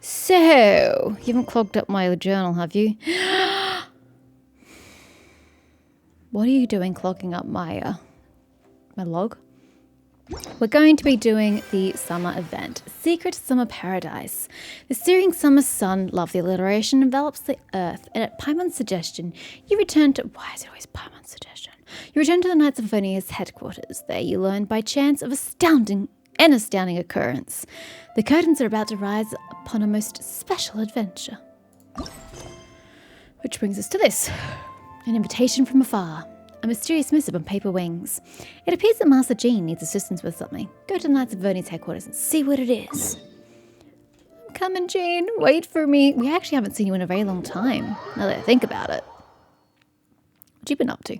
So, you haven't clogged up my journal, have you? What are you doing clogging up my log? We're going to be doing the summer event, Secret Summer Paradise. The searing summer sun, lovely alliteration, envelops the earth, and at Paimon's suggestion, you return to... Why is it always Paimon's suggestion? You return to the Knights of Avonia's headquarters. There you learn by chance of astounding occurrence. The curtains are about to rise upon a most special adventure. Which brings us to this. An invitation from afar. A mysterious missive on paper wings. It appears that Master Jean needs assistance with something. Go to the Knights of Avonia's headquarters and see what it is. I'm coming, Jean. Wait for me. We actually haven't seen you in a very long time, now that I think about it. What you been up to?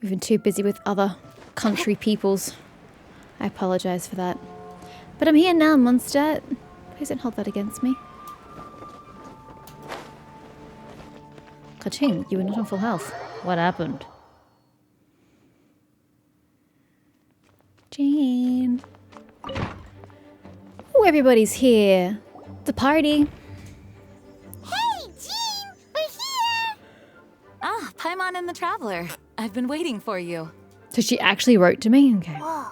We've been too busy with other country peoples. I apologize for that. But I'm here now, monster. Please don't hold that against me. Ka-ching, you were not on full health. What happened? Jean. Oh, everybody's here. The party. Hey, Jean! We're here! Ah, Paimon and the Traveler. I've been waiting for you. So she actually wrote to me? Okay. Whoa.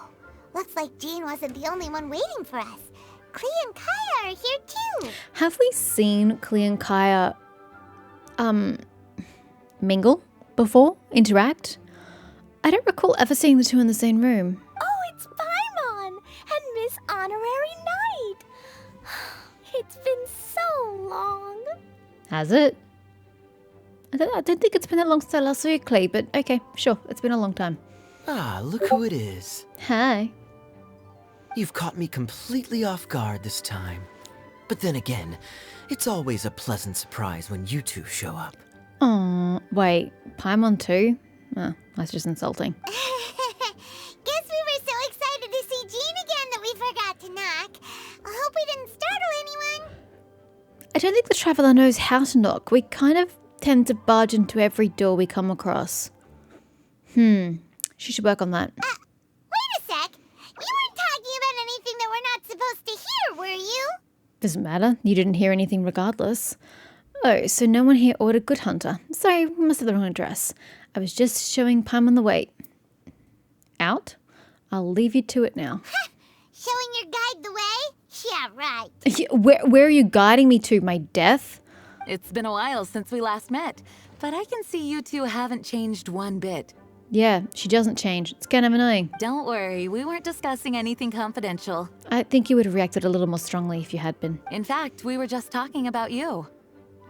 Looks like Jean wasn't the only one waiting for us. Klee and Kaya are here too. Have we seen Klee and Kaya mingle before? Interact? I don't recall ever seeing the two in the same room. Oh, it's Paimon and Miss Honorary Knight. It's been so long. Has it? I don't think it's been that long since I last saw you, Klee, but okay, sure, it's been a long time. Ah, look who it is. Hi. You've caught me completely off guard this time. But then again, it's always a pleasant surprise when you two show up. Oh, wait, Paimon too? Oh, that's just insulting. Guess we were so excited to see Jean again that we forgot to knock. I hope we didn't startle anyone. I don't think the Traveler knows how to knock. We kind of tend to barge into every door we come across. She should work on that. Wait a sec. You weren't talking about anything that we're not supposed to hear, were you? Doesn't matter. You didn't hear anything regardless. Oh, so no one here ordered Good Hunter. Sorry, we must have the wrong address. I was just showing Paimon the way. Out? I'll leave you to it now. Showing your guide the way? Yeah, right. Where are you guiding me to? My death? It's been a while since we last met, but I can see you two haven't changed one bit. Yeah, she doesn't change. It's kind of annoying. Don't worry, we weren't discussing anything confidential. I think you would have reacted a little more strongly if you had been. In fact, we were just talking about you.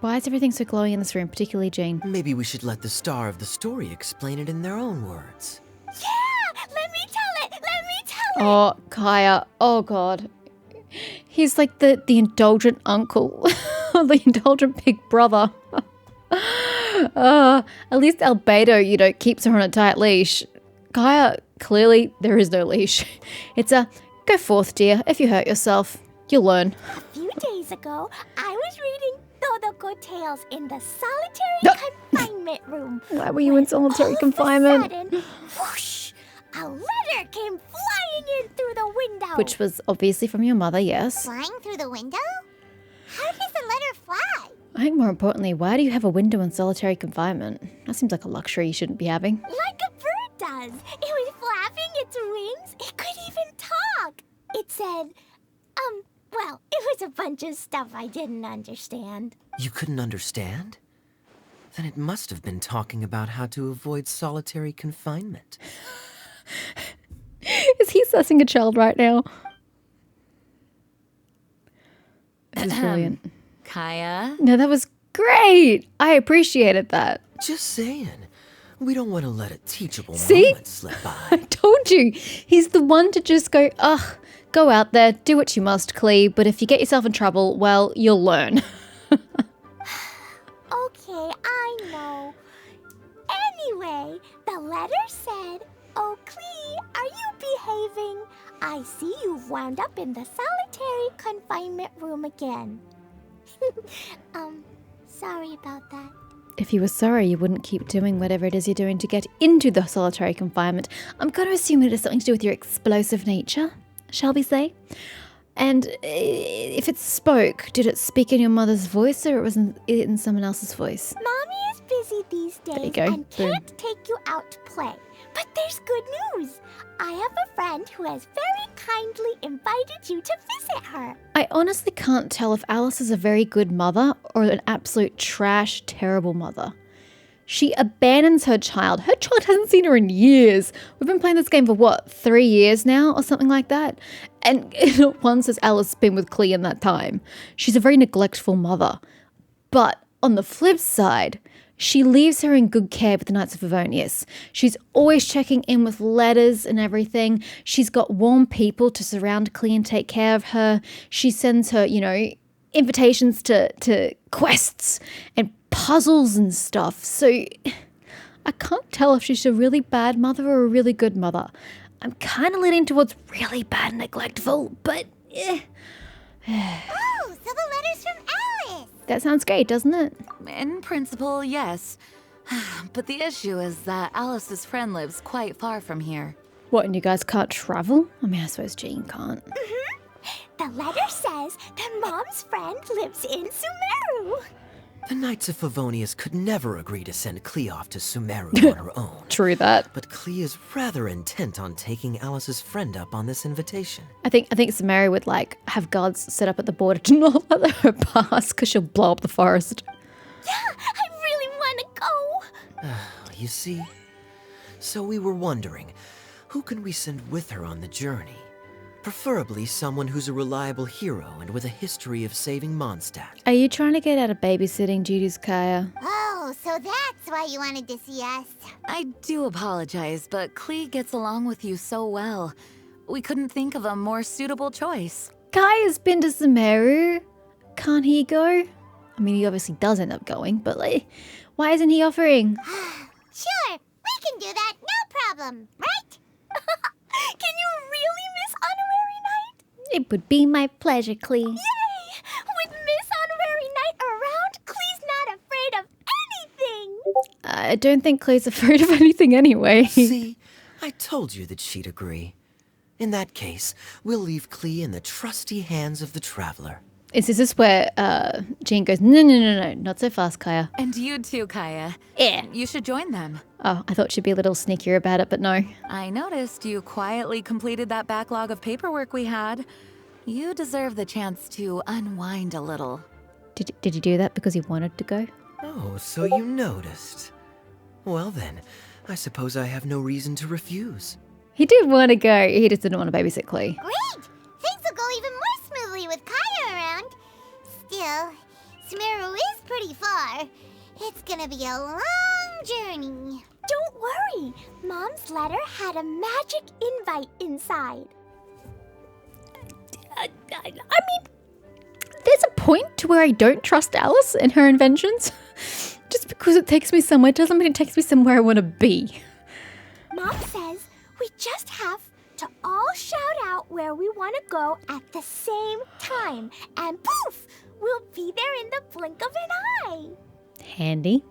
Why is everything so glowing in this room, particularly Jane? Maybe we should let the star of the story explain it in their own words. Yeah! Let me tell it! Let me tell it! Oh, Kaya. Oh, God. He's like the indulgent uncle. The indulgent big brother. At least Albedo, keeps her on a tight leash. Kaya, clearly, there is no leash. It's a, go forth, dear. If you hurt yourself, you'll learn. A few days ago, I was reading Todoko Tales in the solitary confinement room. Why were you in solitary confinement? All of a sudden, whoosh, a letter came flying in through the window. Which was obviously from your mother, yes. Flying through the window? How does the letter fly? I think more importantly, why do you have a window in solitary confinement? That seems like a luxury you shouldn't be having. Like a bird does. It was flapping its wings. It could even talk. It said, well, it was a bunch of stuff I didn't understand. You couldn't understand? Then it must have been talking about how to avoid solitary confinement. Is he assessing a child right now? This is brilliant. Kaya? No, that was great. I appreciated that. Just saying. We don't want to let a teachable See? moment slip I by. told you. He's the one to just go, ugh, go out there, do what you must, Klee, but if you get yourself in trouble, well, you'll learn. Okay, I know. Anyway, the letter said, "Oh, Klee, are you behaving? I see you've wound up in the solitary confinement room again." Sorry about that. If you were sorry, you wouldn't keep doing whatever it is you're doing to get into the solitary confinement. I'm going to assume it has something to do with your explosive nature, shall we say? And if it spoke, did it speak in your mother's voice or was it in someone else's voice? Mommy is busy these days go. and Boom. can't take you out to play. But there's good news. I have a friend who has very kindly invited you to visit her. I honestly can't tell if Alice is a very good mother or an absolute trash, terrible mother. She abandons her child. Her child hasn't seen her in years. We've been playing this game for what, 3 years now or something like that? And not once has Alice been with Clea in that time. She's a very neglectful mother. But on the flip side, she leaves her in good care with the Knights of Favonius. She's always checking in with letters and everything. She's got warm people to surround Clea and take care of her. She sends her, invitations to quests and puzzles and stuff. So I can't tell if she's a really bad mother or a really good mother. I'm kind of leaning towards really bad and neglectful, but Oh, so the letter's from Alice. that sounds great, doesn't it? In principle, yes. But the issue is that Alice's friend lives quite far from here. What, and you guys can't travel? I mean, I suppose Jean can't. The letter says that Mom's friend lives in Sumeru. The Knights of Favonius could never agree to send Clea off to Sumeru on her own. True that. But Clea is rather intent on taking Alice's friend up on this invitation. I think Samari would have guards set up at the border to not let her pass because she'll blow up the forest. Yeah, I really want to go. You see? So we were wondering, who can we send with her on the journey? Preferably someone who's a reliable hero and with a history of saving Mondstadt. Are you trying to get out of babysitting duties, Kaya? Oh, so that's why you wanted to see us. I do apologize, but Clea gets along with you so well. We couldn't think of a more suitable choice. Kaya's been to Sumeru. Can't he go? I mean, he obviously does end up going, but why isn't he offering? Sure, we can do that, no problem, right? Can you really miss Honorary Night? It would be my pleasure, Clea. Yay! With Miss Honorary Night around, Clee's not afraid of anything. I don't think Clea's afraid of anything anyway. See, I told you that she'd agree. In that case, we'll leave Clea in the trusty hands of the Traveler. Is this where Jean goes, no, not so fast, Kaya. And you too, Kaya. Yeah. You should join them. Oh, I thought she'd be a little sneakier about it, but no. I noticed you quietly completed that backlog of paperwork we had. You deserve the chance to unwind a little. Did you do that because you wanted to go? Oh, so you noticed. Well then, I suppose I have no reason to refuse. He did want to go. He just didn't want to babysit Clea. Great! Things will go even more smoothly with Kaya around. Still, Sumeru is pretty far. It's gonna be a long journey. Don't worry. Mom's letter had a magic invite inside. I mean, there's a point to where I don't trust Alice and her inventions. Just because it takes me somewhere doesn't mean it takes me somewhere I want to be. Mom says we just have to all shout out where we want to go at the same time. And poof! We'll be there in the blink of an eye. Handy.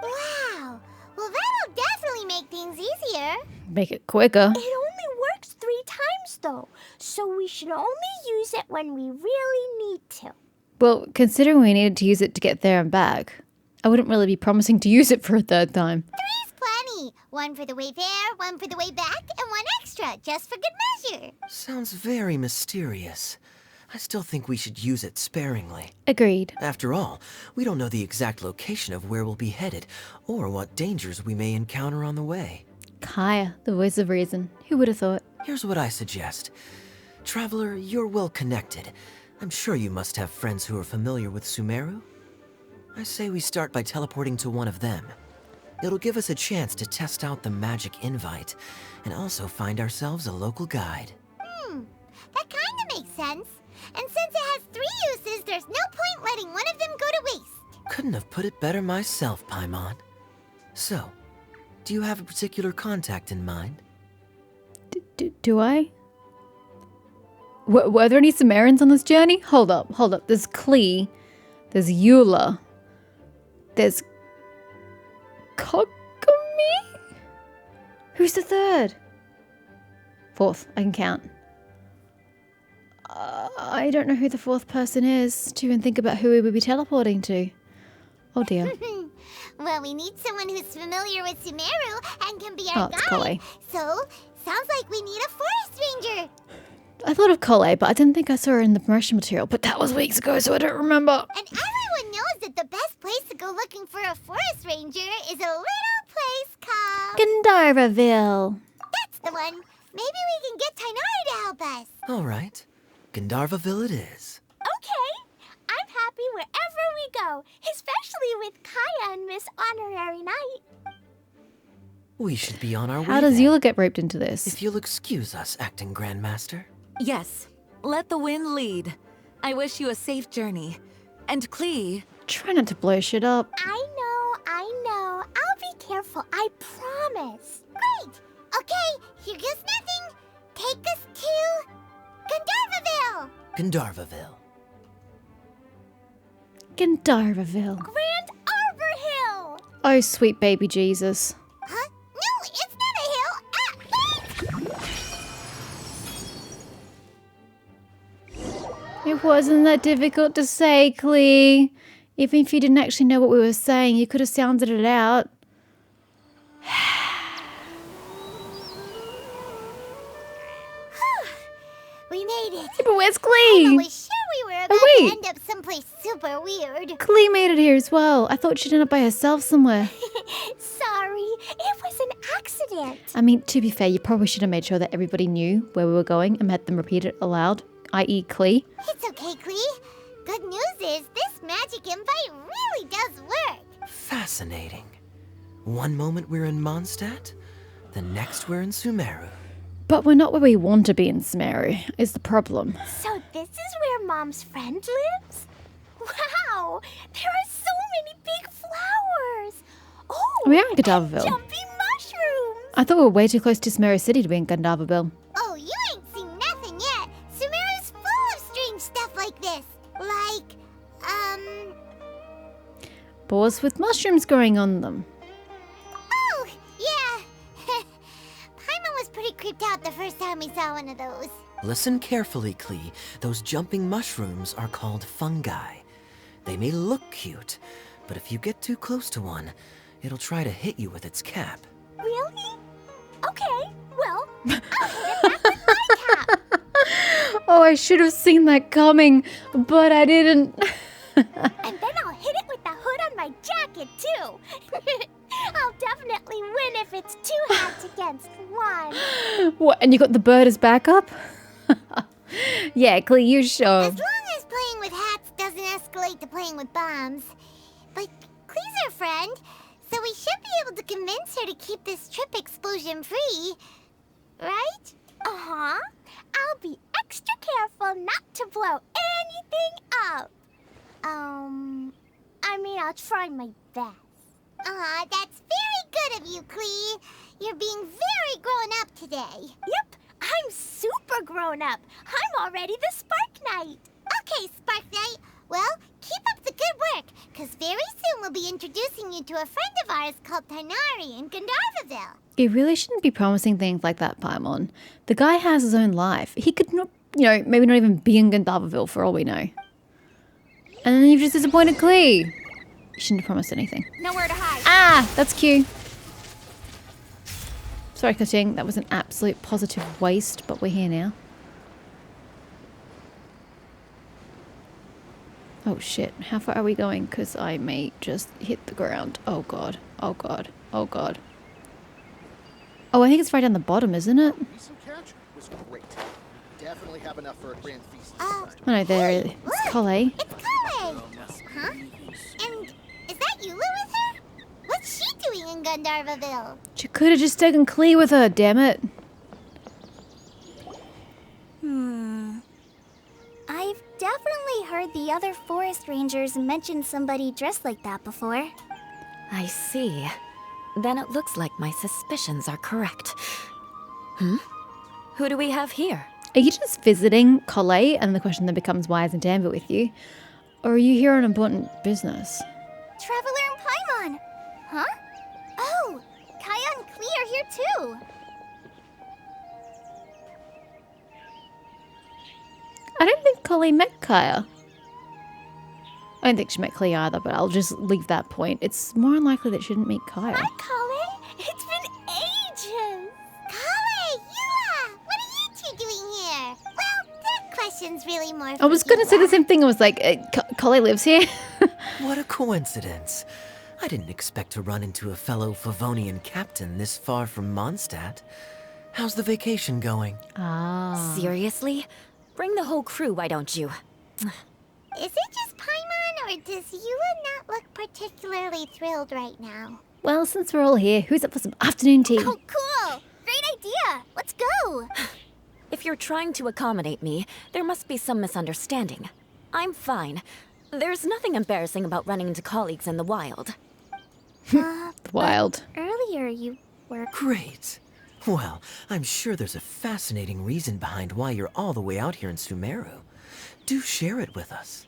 Wow! Well, that'll definitely make things easier. Make it quicker. It only works 3 times, though, so we should only use it when we really need to. Well, considering we needed to use it to get there and back, I wouldn't really be promising to use it for a third time. 3's plenty. 1 for the way there, 1 for the way back, and 1 extra, just for good measure. Sounds very mysterious. I still think we should use it sparingly. Agreed. After all, we don't know the exact location of where we'll be headed, or what dangers we may encounter on the way. Kaya, the voice of reason. Who would have thought? Here's what I suggest. Traveler, you're well connected. I'm sure you must have friends who are familiar with Sumeru. I say we start by teleporting to one of them. It'll give us a chance to test out the magic invite, and also find ourselves a local guide. That kind of makes sense. And since it has 3 uses, there's no point letting one of them go to waste. Couldn't have put it better myself, Paimon. So, do you have a particular contact in mind? Do I? Were there any Sumerians on this journey? Hold up. There's Clea. There's Eula. There's Kogami? Who's the third? 4th, I can count. I don't know who the fourth person is to even think about who we would be teleporting to. Oh dear. Well, we need someone who's familiar with Sumeru and can be Oh, our it's guide. Collei. So, sounds like we need a forest ranger. I thought of Collei, but I didn't think I saw her in the promotion material. But that was weeks ago, so I don't remember. And everyone knows that the best place to go looking for a forest ranger is a little place called... Gandharvaville. That's the one. Maybe we can get Tainari to help us. All right. Gandharvaville it is. Okay. I'm happy wherever we go, especially with Kaya and Miss Honorary Knight. We should be on our way. How does then. Eula get roped into this? If you'll excuse us, acting Grandmaster. Yes, let the wind lead. I wish you a safe journey. And Klee, Try not to blow shit up. I know. I'll be careful, I promise. Great. Okay, here goes nothing. Take us to Gandharvaville. Gandharvaville. Gandharvaville. Grand Arbor Hill. Oh, sweet baby Jesus. Huh? No, it's not a hill. Wait. It wasn't that difficult to say, Klee. Even if you didn't actually know what we were saying, you could have sounded it out. We made it. But where's I Klee? was sure we were about wait. to end up someplace super weird. Klee made it here as well. I thought she'd end up by herself somewhere. Sorry, it was an accident. I mean, to be fair, you probably should have made sure that everybody knew where we were going and had them repeat it aloud, i.e. Klee. It's okay, Klee. Good news is this magic invite really does work. Fascinating. One moment we're in Mondstadt, the next we're in Sumeru. But we're not where we want to be in Sumeru, is the problem. So this is where Mom's friend lives? Wow, there are so many big flowers. Oh, We are in and Gandharvaville. jumpy mushrooms. I thought we were way too close to Sumeru City to be in Gandharvaville. Oh, you ain't seen nothing yet. Sumeru's full of strange stuff like this. Like, Boars with mushrooms growing on them. oh, yeah. Paimon was pretty creeped out the first time we saw one of those. Listen carefully, Klee. Those jumping mushrooms are called fungi. They may look cute, but if you get too close to one, it'll try to hit you with its cap. Really? Okay, well, I'll hit it back with my cap. Oh, I should have seen that coming, but I didn't. And then I'll hit it with the hood on my jacket, too. I'll definitely win if it's two hats against one. What, and you got the bird as backup? Yeah, Klee, you show. As long as playing with hats doesn't escalate to playing with bombs. But Klee's our friend, so we should be able to convince her to keep this trip explosion-free. Right? Uh-huh. I'll be extra careful not to blow anything up. I mean, I'll try my best. That's very good of you, Klee. You're being very grown up today. Yep, I'm super grown up. I'm already the Spark Knight. Okay, Spark Knight. Well, keep up the good work, because very soon we'll be introducing you to a friend of ours called Tainari in Gandharvaville. You really shouldn't be promising things like that, Paimon. The guy has his own life. He could not, maybe not even be in Gandharvaville for all we know. And then you've just disappointed Klee. You shouldn't have promised anything. Nowhere to hide. Ah, that's cute. Sorry, Ka-Ching. That was an absolute positive waste, but we're here now. Oh shit, how far are we going? Because I may just hit the ground. Oh god, oh god, oh god. Oh, I think it's right down the bottom, isn't it? Recent catch was great. Definitely have enough for a grand feast. Oh no, there it is. It's Collei. It's Collei! Huh? And is that Eula with her? What's she doing in Gandharvaville? She could have just taken Klee with her, damn it. I've definitely heard the other forest rangers mention somebody dressed like that before. I see. Then it looks like my suspicions are correct. Who do we have here? Are you just visiting Collei and the question then becomes why isn't Amber with you? Or are you here on important business? Traveler and Paimon! Huh? Oh, Kaya and Klee are here too. I don't think Colleen met Kaya. I don't think she met Clea either, but I'll just leave that point. It's more unlikely that she didn't meet Kaya. Hi, Colin. It's been ages. Colin, Eula, what are you two doing here? Well, that question's really more for I was going to say the Eula. same thing. I was like, Colleen lives here. What a coincidence. I didn't expect to run into a fellow Favonian captain this far from Mondstadt. How's the vacation going? Ah. Seriously? Bring the whole crew, why don't you? Is it just Paimon, or does Eula not look particularly thrilled right now? Well, since we're all here, who's up for some afternoon tea? Oh, cool! Great idea! Let's go! If you're trying to accommodate me, there must be some misunderstanding. I'm fine. There's nothing embarrassing about running into colleagues in the wild. Wild. Earlier you were... Great. Well, I'm sure there's a fascinating reason behind why you're all the way out here in Sumeru. Do share it with us.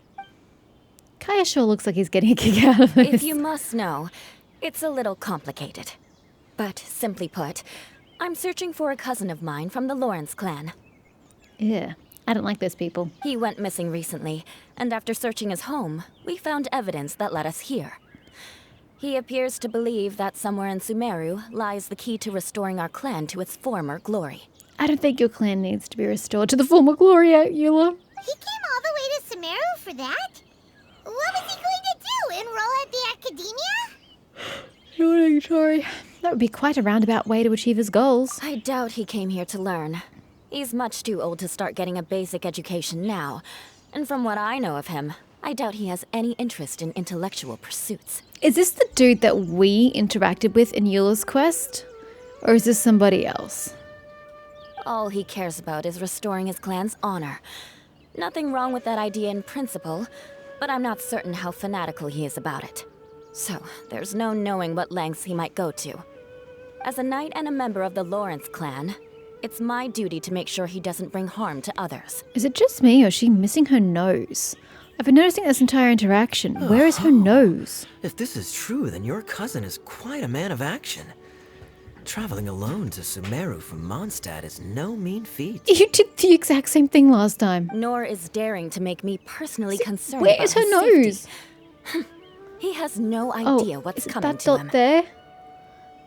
Kaya sure looks like he's getting a kick out of this. If you must know, it's a little complicated. But simply put, I'm searching for a cousin of mine from the Lawrence clan. Yeah, I don't like those people. He went missing recently, and after searching his home, we found evidence that led us here. He appears to believe that somewhere in Sumeru lies the key to restoring our clan to its former glory. I don't think your clan needs to be restored to the former glory, Eula. He came all the way to Sumeru for that? What was he going to do? Enroll at the academia? Sorry. That would be quite a roundabout way to achieve his goals. I doubt he came here to learn. He's much too old to start getting a basic education now. And from what I know of him, I doubt he has any interest in intellectual pursuits. Is this the dude that we interacted with in Eula's quest? Or is this somebody else? All he cares about is restoring his clan's honor. Nothing wrong with that idea in principle, but I'm not certain how fanatical he is about it. So, there's no knowing what lengths he might go to. As a knight and a member of the Lawrence clan, it's my duty to make sure he doesn't bring harm to others. Is it just me or is she missing her nose? I've been noticing this entire interaction. Where is her nose? If this is true, then your cousin is quite a man of action. Traveling alone to Sumeru from Mondstadt is no mean feat. You did the exact same thing last time. Nor is daring to make me personally concerned Where about is her his nose? safety. He has no idea what's is it coming that to dot him. there?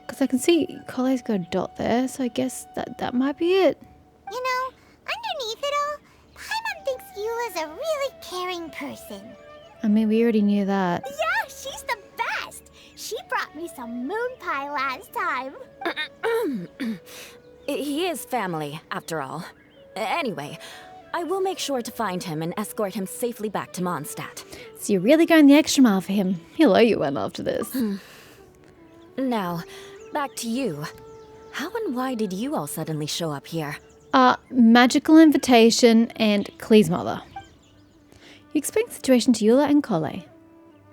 Because I can see Cole's got a dot there, so I guess that might be it. You know, underneath it all, Paimon thinks Eula's a really caring person. I mean, we already knew that. Yeah, she's the best. She brought me some moon pie last time. He is family, after all. Anyway, I will make sure to find him and escort him safely back to Mondstadt. So you're really going the extra mile for him. He'll owe you one after this. Now, back to you. How and why did you all suddenly show up here? Magical invitation and Clee's mother. You explained the situation to Eula and Cole.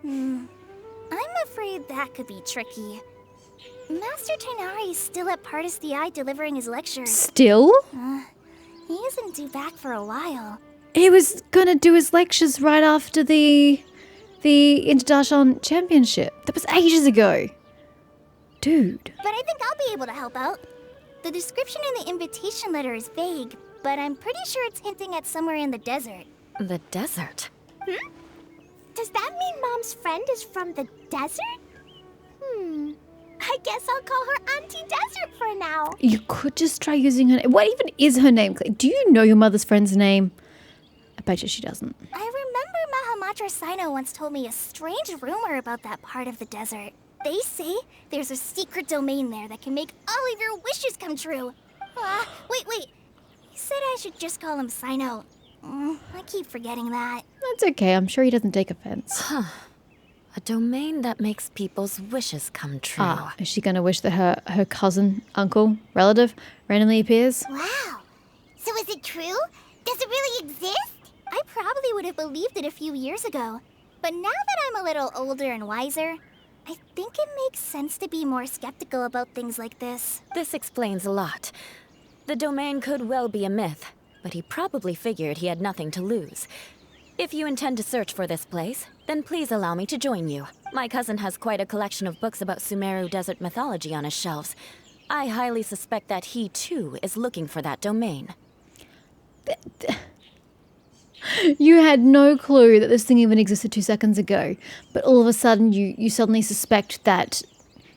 I'm afraid that could be tricky. Master Tighnari is still at Partis the Eye delivering his lecture. Still? He isn't due back for a while. He was gonna do his lectures right after the Interdashon Championship. That was ages ago. Dude. But I think I'll be able to help out. The description in the invitation letter is vague, but I'm pretty sure it's hinting at somewhere in the desert. The desert? Does that mean Mom's friend is from the desert? I guess I'll call her Auntie Desert for now. You could just try using her name. What even is her name? Do you know your mother's friend's name? I bet you she doesn't. I remember Mahamatra Sino once told me a strange rumor about that part of the desert. They say there's a secret domain there that can make all of your wishes come true. Wait. He said I should just call him Sino. I keep forgetting that. That's okay. I'm sure he doesn't take offense. A domain that makes people's wishes come true. Is she going to wish that her cousin, uncle, relative randomly appears? Wow. So is it true? Does it really exist? I probably would have believed it a few years ago. But now that I'm a little older and wiser, I think it makes sense to be more skeptical about things like this. This explains a lot. The domain could well be a myth, but he probably figured he had nothing to lose. If you intend to search for this place, then please allow me to join you. My cousin has quite a collection of books about Sumeru desert mythology on his shelves. I highly suspect that he, too, is looking for that domain. You had no clue that this thing even existed 2 seconds ago, but all of a sudden you suddenly suspect that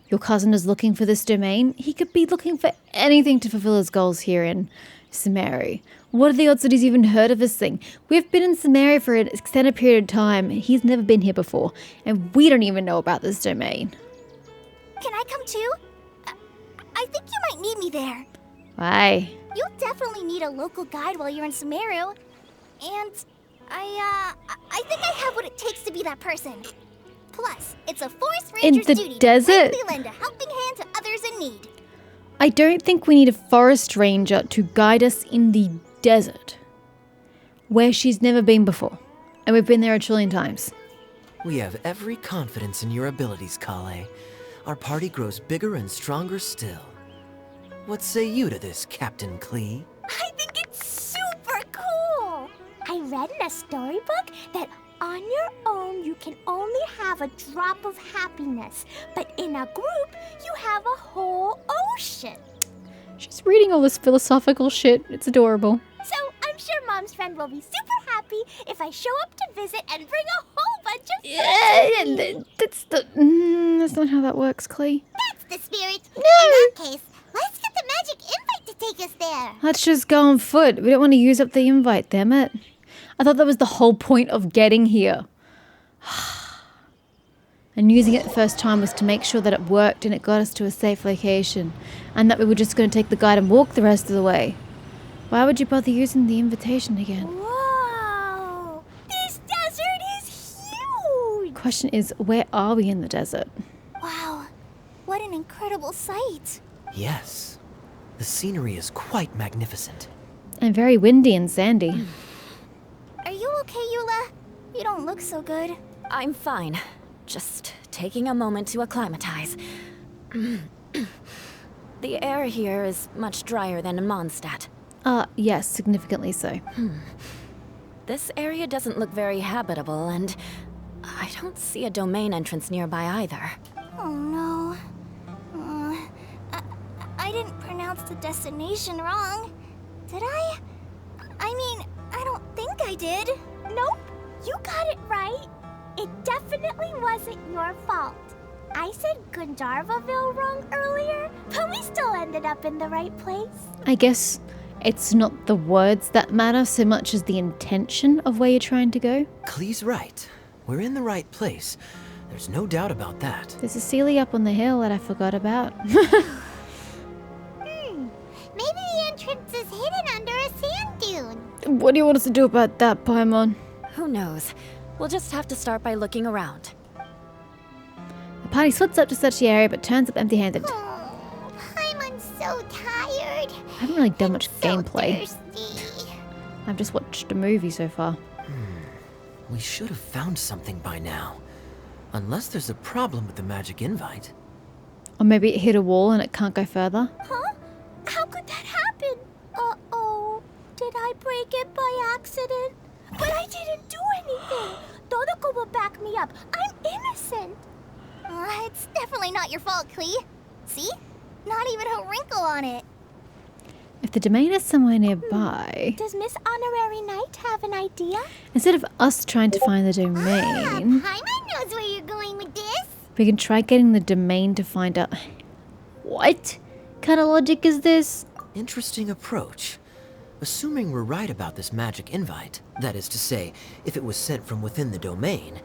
your cousin is looking for this domain. He could be looking for anything to fulfill his goals here in Sumeru. What are the odds that he's even heard of this thing? We've been in Sumeru for an extended period of time. He's never been here before, and we don't even know about this domain. Can I come too? I think you might need me there. Why? You'll definitely need a local guide while you're in Sumeru. And I think I have what it takes to be that person. Plus, it's a forest ranger's the duty desert? to lend a helping hand to others in need. I don't think we need a forest ranger to guide us in the desert, where she's never been before, and we've been there a trillion times. We have every confidence in your abilities, Kale. Our party grows bigger and stronger still. What say you to this, Captain Klee? I think it's super cool. I read in a storybook that on your own you can only have a drop of happiness, but in a group you have a whole ocean. She's reading all this philosophical shit. It's adorable. So I'm sure Mom's friend will be super happy if I show up to visit and bring a whole bunch of friends. That's not how that works, Klee. That's the spirit. In that case, let's get the magic invite to take us there. Let's just go on foot. We don't want to use up the invite, damn it. I thought that was the whole point of getting here. And using it the first time was to make sure that it worked and it got us to a safe location. And that we were just going to take the guide and walk the rest of the way. Why would you bother using the invitation again? Whoa! This desert is huge! Question is, where are we in the desert? Wow, what an incredible sight. Yes. The scenery is quite magnificent. And very windy and sandy. Are you okay, Eula? You don't look so good. I'm fine. Just taking a moment to acclimatize. The air here is much drier than in Mondstadt. Yes, significantly so. This area doesn't look very habitable, and I don't see a domain entrance nearby either. Oh no. I didn't pronounce the destination wrong. Did I? I mean, I don't think I did. Nope, you got it right. It definitely wasn't your fault. I said Gundharvaville wrong earlier, but we still ended up in the right place. I guess it's not the words that matter so much as the intention of where you're trying to go. Klee's right. We're in the right place. There's no doubt about that. There's a Sealy up on the hill that I forgot about. Maybe the entrance is hidden under a sand dune. What do you want us to do about that, Paimon? Who knows? We'll just have to start by looking around. The party splits up to search the area but turns up empty-handed. Oh, Paimon's so tired. I haven't really done much So gameplay. thirsty. I've just watched a movie so far. We should have found something by now. Unless there's a problem with the magic invite. Or maybe it hit a wall and it can't go further. Huh? How could that happen? Uh-oh. Did I break it by accident? But I didn't do anything. Todoko will back me up. I'm innocent. It's definitely not your fault, Klee. See? Not even a wrinkle on it. If the domain is somewhere nearby, Does Miss Honorary Knight have an idea? instead of us trying to find the Ah, domain, Paimon knows where you're going with this. we can try getting the domain to find out. What kind of logic is this? Interesting approach. Assuming we're right about this magic invite, that is to say, if it was sent from within the domain,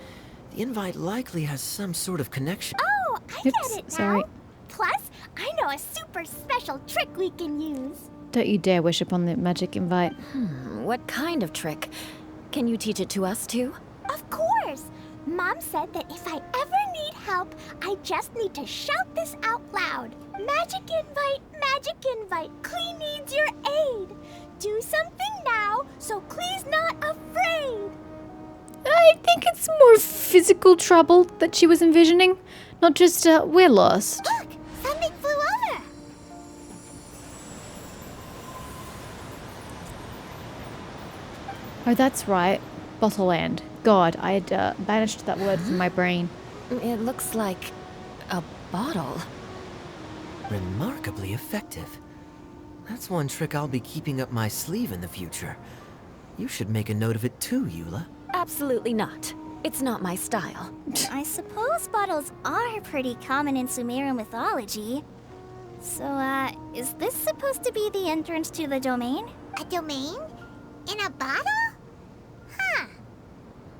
the invite likely has some sort of connection. Oh, I Oops, get it now. sorry. Plus, I know a super special trick we can use. Don't you dare wish upon the magic invite. What kind of trick? Can you teach it to us too? Of course. Mom said that if I ever need help, I just need to shout this out loud. Magic invite, Klee needs your aid. Do something now so Klee's not afraid. I think it's more physical trouble that she was envisioning, not just, we're lost. Look, something flew over. Oh, that's right. Bottleland. God, I had banished that word from my brain. It looks like a bottle. Remarkably effective. That's one trick I'll be keeping up my sleeve in the future. You should make a note of it too, Eula. Absolutely not. It's not my style. I suppose bottles are pretty common in Sumerian mythology. So, is this supposed to be the entrance to the domain? A domain? In a bottle? Huh.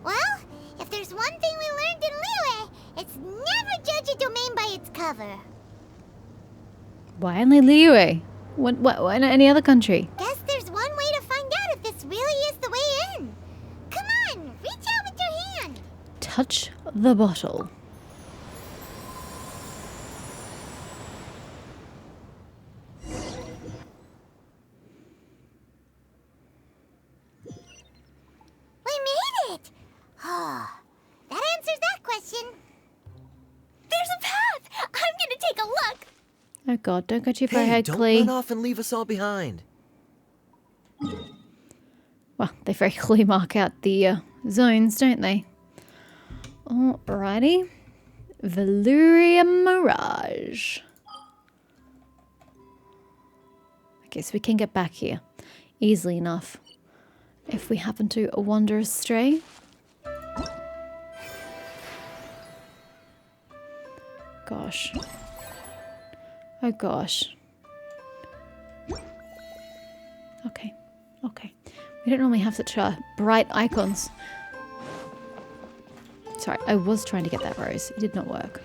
Well, if there's one thing we learned in Liyue, it's never judge a domain by its cover. Why only Liyue? Why not any other country? Guess there's one way to find out if this really is the way in. Come on, reach out with your hand. Touch the bottle. We made it! Oh, that answers that question. There's a path! I'm gonna take a look. Oh god, don't go too far Hey, ahead, don't Klee. run off and leave us all behind. Well, they very clearly mark out the zones, don't they? Alrighty. Valyria Mirage. Okay, so we can get back here easily enough if we happen to wander astray. Gosh. Oh gosh. Okay. Okay. We don't normally have such bright icons. Sorry, I was trying to get that rose. It did not work.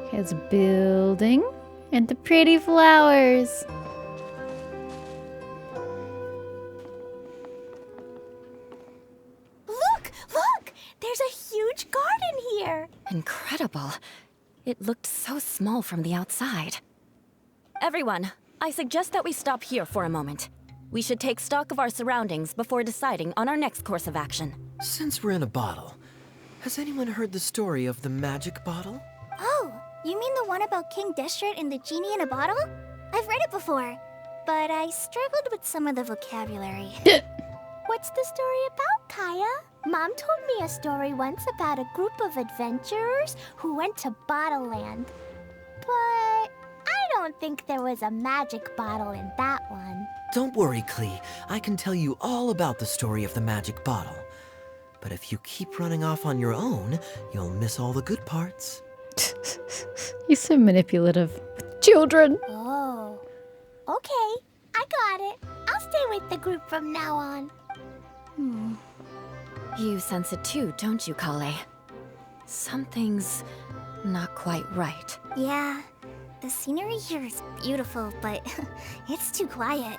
Okay, it's a building and the pretty flowers. Look! Look! There's a huge garden here! Incredible. It looked so small from the outside. Everyone, I suggest that we stop here for a moment. We should take stock of our surroundings before deciding on our next course of action. Since we're in a bottle, has anyone heard the story of the magic bottle? Oh, you mean the one about King Deshret and the genie in a bottle? I've read it before, but I struggled with some of the vocabulary. What's the story about, Kaya? Mom told me a story once about a group of adventurers who went to Bottle Land. But I don't think there was a magic bottle in that one. Don't worry, Klee. I can tell you all about the story of the magic bottle. But if you keep running off on your own, you'll miss all the good parts. You're so manipulative. With children. Oh. Okay, I got it. I'll stay with the group from now on. You sense it too, don't you, Kale? Something's not quite right. Yeah, the scenery here is beautiful, but it's too quiet.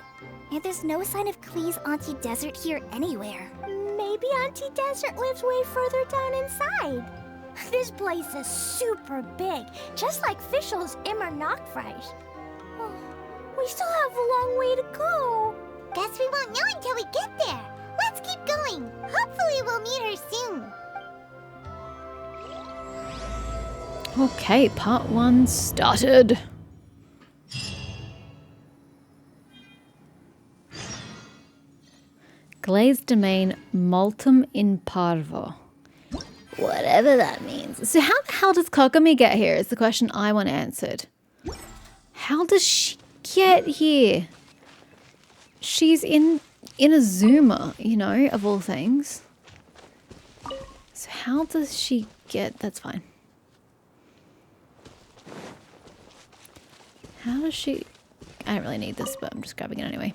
And there's no sign of Klee's Auntie Desert here anywhere. Maybe Auntie Desert lives way further down inside. This place is super big, just like Fischl's Immer Nachtreich. Oh, we still have a long way to go. Guess we won't know until we get there. Let's keep going. Hopefully we'll meet her soon. Okay, part 1 started. Glazed domain Multum in Parvo. Whatever that means. So how the hell does Kokomi get here is the question I want answered. How does she get here? She's in a Zoomer, you know, of all things. So how does she get... That's fine. How does she... I don't really need this, but I'm just grabbing it anyway.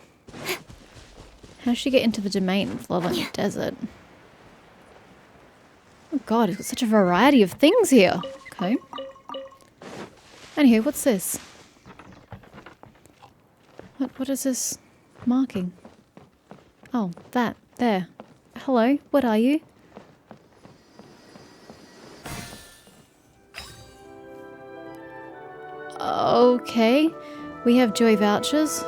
How does she get into the domain of Loveland Desert? Oh god, it's got such a variety of things here. Okay. Anywho, what's this? What is this marking? Oh, that. There. Hello, what are you? Okay. We have joy vouchers.